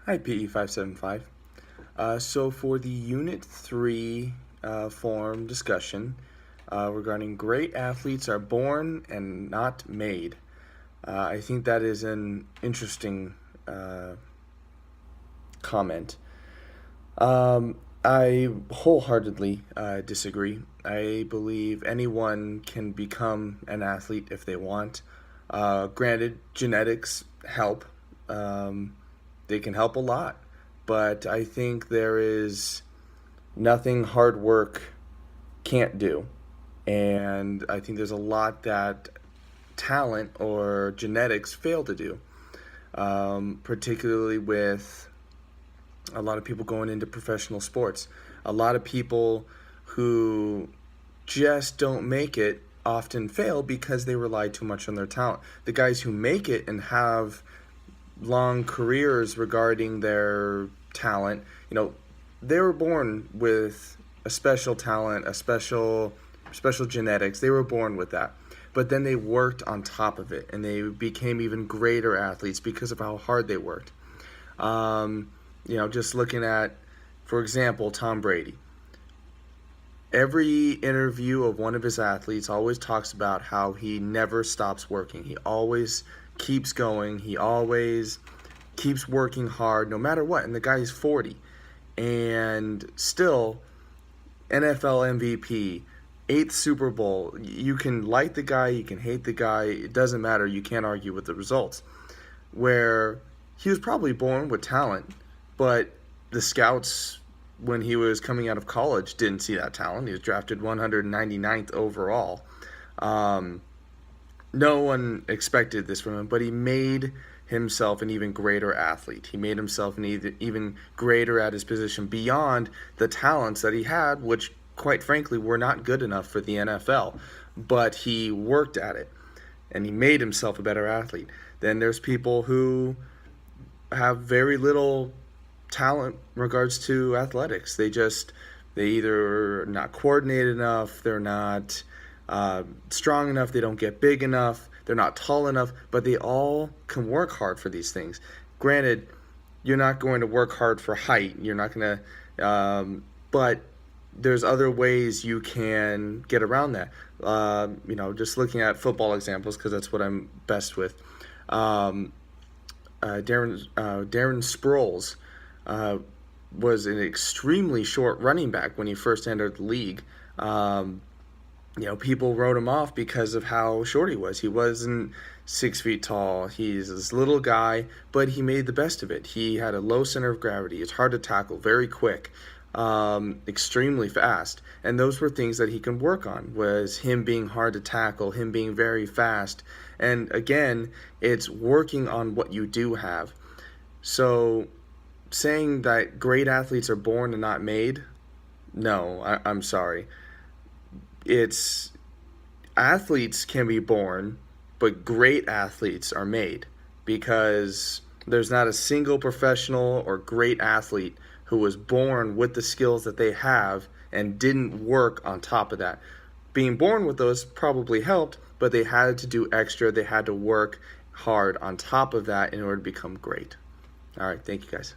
Hi, PE575. So for the Unit 3 forum discussion regarding great athletes are born and not made, I think that is an interesting comment. I wholeheartedly disagree. I believe anyone can become an athlete if they want. Granted, genetics help. They can help a lot, but I think there is nothing hard work can't do. And I think there's a lot that talent or genetics fail to do, particularly with a lot of people going into professional sports. A lot of people who just don't make it often fail because they rely too much on their talent. The guys who make it and have long careers regarding their talent, they were born with a special talent, a special genetics. They were born with that. But then they worked on top of it and they became even greater athletes because of how hard they worked. Just looking at, for example, Tom Brady. Every interview of one of his athletes always talks about how he never stops working. He always keeps going. He always keeps working hard no matter what. And the guy is 40 and still NFL MVP, 8th Super Bowl. You can like the guy, you can hate the guy. It doesn't matter. You can't argue with the results. Where he was probably born with talent, but the scouts, when he was coming out of college, didn't see that talent. He was drafted 199th overall. No one expected this from him, but he made himself an even greater athlete. He made himself an even greater at his position beyond the talents that he had, which, quite frankly, were not good enough for the NFL. But he worked at it, and he made himself a better athlete. Then there's people who have very little talent in regards to athletics. They either are not coordinated enough, they're not strong enough, they don't get big enough, they're not tall enough, but they all can work hard for these things. Granted, you're not going to work hard for height. You're not going to, but there's other ways you can get around that. Just looking at football examples because that's what I'm best with. Darren Sproles was an extremely short running back when he first entered the league. People wrote him off because of how short he was. He wasn't 6 feet tall. He's this little guy, but he made the best of it. He had a low center of gravity. It's hard to tackle, very quick, extremely fast. And those were things that he can work on, was him being hard to tackle, him being very fast. And again, it's working on what you do have. So saying that great athletes are born and not made, no, I'm sorry. It's athletes can be born, but great athletes are made, because there's not a single professional or great athlete who was born with the skills that they have and didn't work on top of that. Being born with those probably helped, but they had to do extra. They had to work hard on top of that in order to become great. All right, thank you guys.